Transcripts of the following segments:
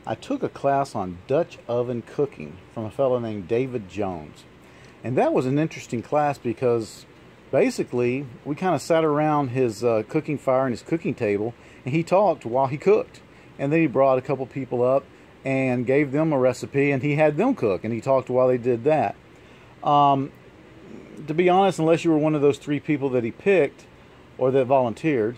I took a class on Dutch oven cooking from a fellow named David Jones. And that was an interesting class because basically we kind of sat around his cooking fire and his cooking table, and he talked while he cooked. And then he brought a couple people up and gave them a recipe, and he had them cook, and he talked while they did that. To be honest, unless you were one of those 3 people that he picked or that volunteered,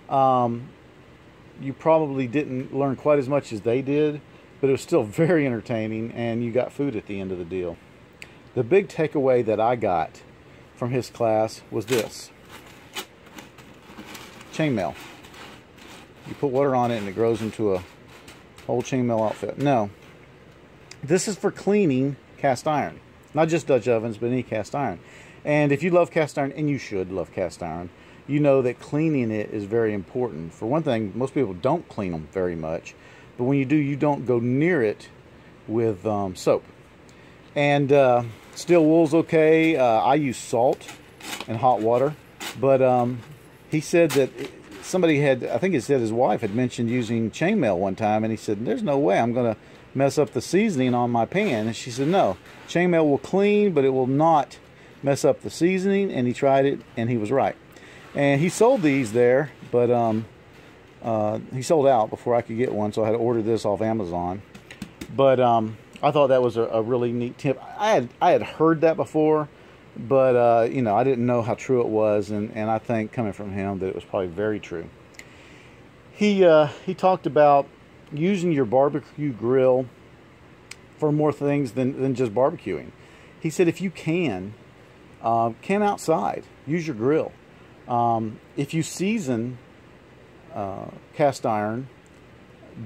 you probably didn't learn quite as much as they did, but it was still very entertaining, and you got food at the end of the deal. The big takeaway that I got from his class was this: chainmail. You put water on it and it grows into a whole chainmail outfit. No, this is for cleaning cast iron, not just Dutch ovens, but any cast iron. And if you love cast iron, and you should love cast iron, you know that cleaning it is very important. For one thing, most people don't clean them very much, but when you do, you don't go near it with soap. And steel wool's okay. I use salt and hot water, but he said that somebody had, I think it said his wife had mentioned using chainmail one time, and he said, there's no way I'm going to mess up the seasoning on my pan. And she said, no, chainmail will clean, but it will not mess up the seasoning. And he tried it, and he was right. And he sold these there, but he sold out before I could get one, so I had to order this off Amazon. But I thought that was a really neat tip. I had heard that before, but you know, I didn't know how true it was, and I think coming from him that it was probably very true. He talked about using your barbecue grill for more things than just barbecuing. He said if you can outside, use your grill. If you season cast iron,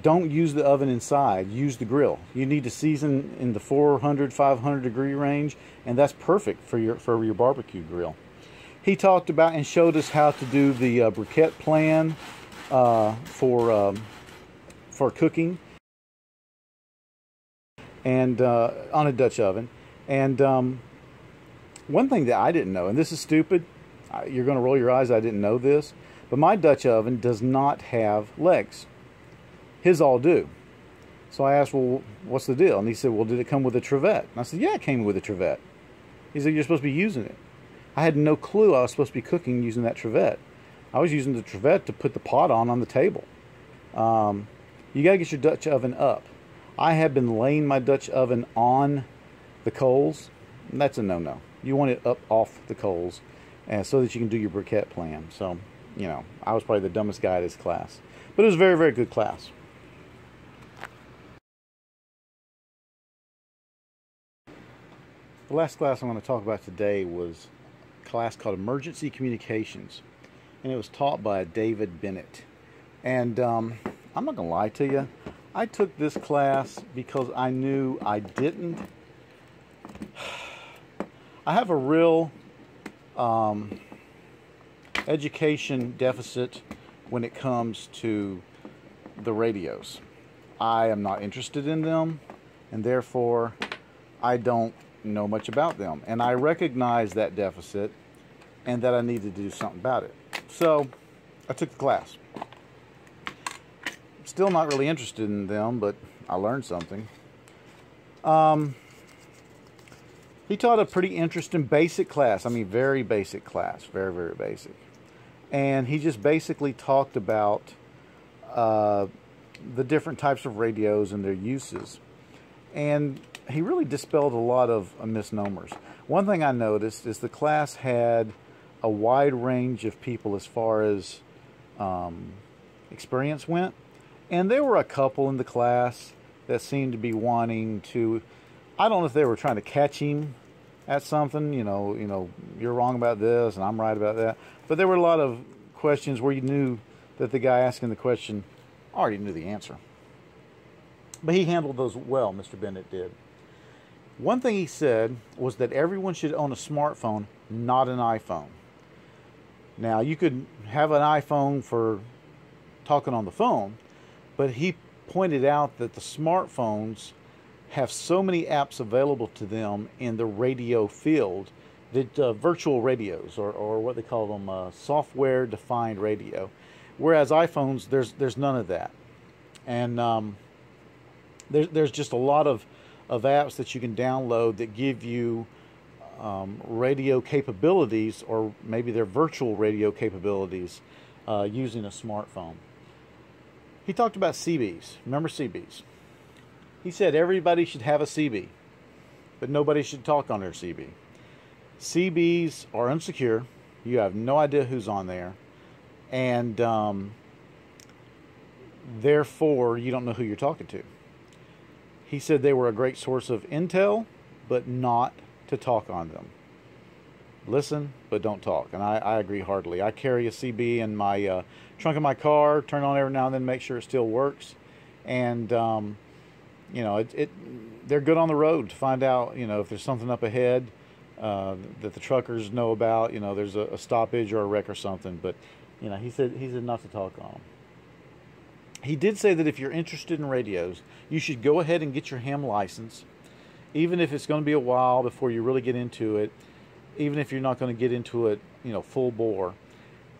don't use the oven inside, use the grill. You need to season in the 400, 500 degree range, and that's perfect for your barbecue grill. He talked about and showed us how to do the briquette plan for cooking, and on a Dutch oven. And one thing that I didn't know, and this is stupid, you're going to roll your eyes, I didn't know this, but my Dutch oven does not have legs. His all do. So I asked, well, what's the deal? And he said, well, did it come with a trivet? And I said, yeah, it came with a trivet. He said, you're supposed to be using it. I had no clue I was supposed to be cooking using that trivet. I was using the trivet to put the pot on the table. You got to get your Dutch oven up. I have been laying my Dutch oven on the coals, and that's a no-no. You want it up off the coals, so that you can do your briquette plan. So, you know, I was probably the dumbest guy at this class. But it was a very, very good class. The last class I'm going to talk about today was a class called Emergency Communications. And it was taught by David Bennett. And I'm not going to lie to you. I took this class because I knew I didn't. I have a real education deficit when it comes to the radios. I am not interested in them, and therefore I don't know much about them. And I recognize that deficit and that I needed to do something about it. So I took the class. Still not really interested in them, but I learned something. He taught a pretty interesting basic class. I mean, very basic class. Very, very basic. And he just basically talked about the different types of radios and their uses. And he really dispelled a lot of misnomers. One thing I noticed is the class had a wide range of people as far as experience went. And there were a couple in the class that seemed to be wanting to, I don't know if they were trying to catch him at something, you know, you're wrong about this and I'm right about that. But there were a lot of questions where you knew that the guy asking the question already knew the answer. But he handled those well, Mr. Bennett did. One thing he said was that everyone should own a smartphone, not an iPhone. Now, you could have an iPhone for talking on the phone, but he pointed out that the smartphones have so many apps available to them in the radio field, that virtual radios, or what they call them, software-defined radio. Whereas iPhones, there's none of that. And There's just a lot of apps that you can download that give you radio capabilities, or maybe they're virtual radio capabilities, using a smartphone. He talked about CBs. Remember CBs? He said everybody should have a CB, but nobody should talk on their CB. CBs are unsecure. You have no idea who's on there. And therefore, you don't know who you're talking to. He said they were a great source of intel, but not to talk on them. Listen, but don't talk. And I agree heartily. I carry a CB in my trunk of my car, turn it on every now and then, make sure it still works. And you know, they're good on the road to find out, you know, if there's something up ahead that the truckers know about. You know, there's a stoppage or a wreck or something. But you know, he said not to talk on them. He did say that if you're interested in radios, you should go ahead and get your ham license, even if it's going to be a while before you really get into it, even if you're not going to get into it, you know, full bore.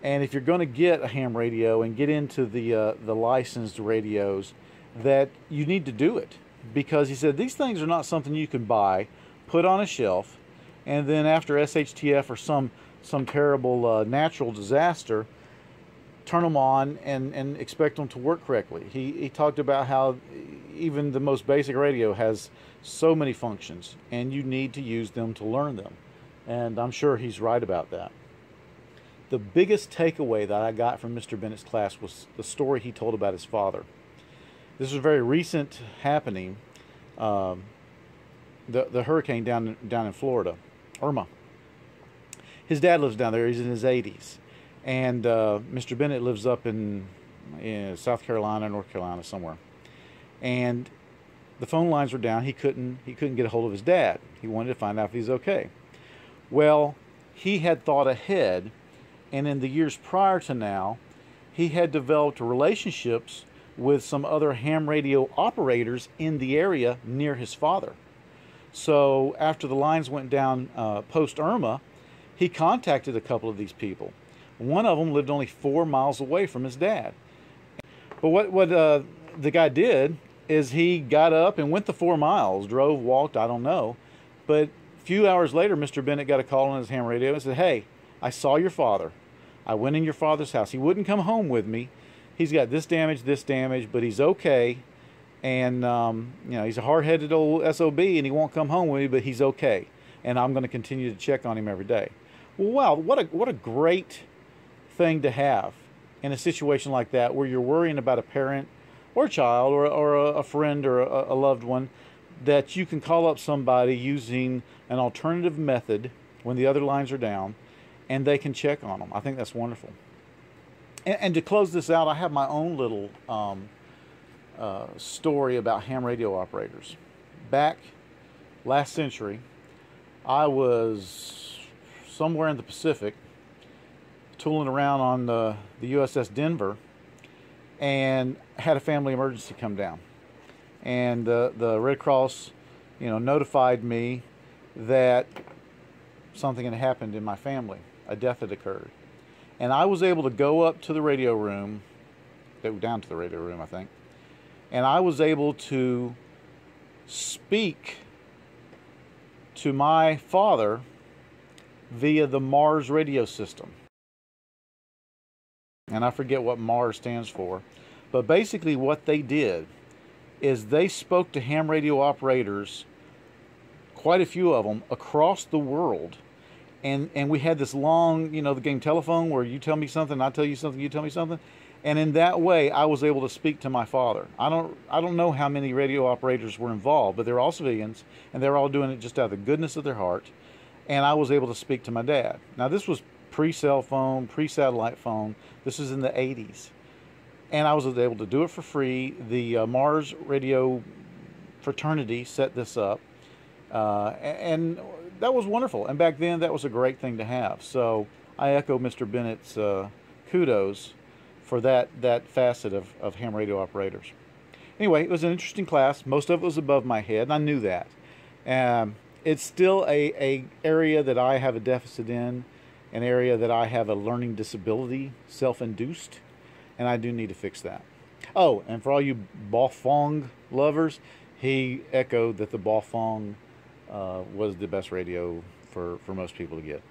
And if you're going to get a ham radio and get into the licensed radios, that you need to do it, because he said these things are not something you can buy, put on a shelf, and then after SHTF or some terrible natural disaster, turn them on and expect them to work correctly. He talked about how even the most basic radio has so many functions, and you need to use them to learn them. And I'm sure he's right about that. The biggest takeaway that I got from Mr. Bennett's class was the story he told about his father. This was a very recent happening. The hurricane down in Florida, Irma. His dad lives down there. He's in his 80s. And Mr. Bennett lives up in South Carolina, North Carolina, somewhere. And the phone lines were down. He couldn't get a hold of his dad. He wanted to find out if he's okay. Well, he had thought ahead, and in the years prior to now, he had developed relationships with some other ham radio operators in the area near his father. So after the lines went down post-Irma, he contacted a couple of these people. One of them lived only 4 miles away from his dad. But what the guy did is he got up and went the 4 miles, drove, walked, I don't know. But a few hours later, Mr. Bennett got a call on his ham radio and said, "Hey, I saw your father. I went in your father's house. He wouldn't come home with me. He's got this damage, but he's okay. And, you know, he's a hard-headed old SOB, and he won't come home with me, but he's okay. And I'm going to continue to check on him every day." Well, wow, what a great thing to have in a situation like that, where you're worrying about a parent or a child or a friend or a loved one, that you can call up somebody using an alternative method when the other lines are down, and they can check on them. I think that's wonderful. And to close this out, I have my own little story about ham radio operators. Back last century, I was somewhere in the Pacific, tooling around on the USS Denver, and had a family emergency come down. And the Red Cross, you know, notified me that something had happened in my family, a death had occurred. And I was able to go up to the radio room, down to the radio room, I think, and I was able to speak to my father via the Mars radio system. And I forget what Mars stands for. But basically what they did is they spoke to ham radio operators, quite a few of them, across the world. And we had this long, you know, the game telephone, where you tell me something, I tell you something, you tell me something. And in that way, I was able to speak to my father. I don't know how many radio operators were involved, but they're all civilians, and they're all doing it just out of the goodness of their heart. And I was able to speak to my dad. Now, this was pre-cell phone, pre-satellite phone. This is in the 80s. And I was able to do it for free. The Mars Radio fraternity set this up. And that was wonderful. And back then, that was a great thing to have. So I echo Mr. Bennett's kudos for that facet of ham radio operators. Anyway, it was an interesting class. Most of it was above my head, and I knew that. It's still a area that I have a deficit in, an area that I have a learning disability, self-induced, and I do need to fix that. Oh, and for all you Bofong lovers, he echoed that the Bafong was the best radio for most people to get.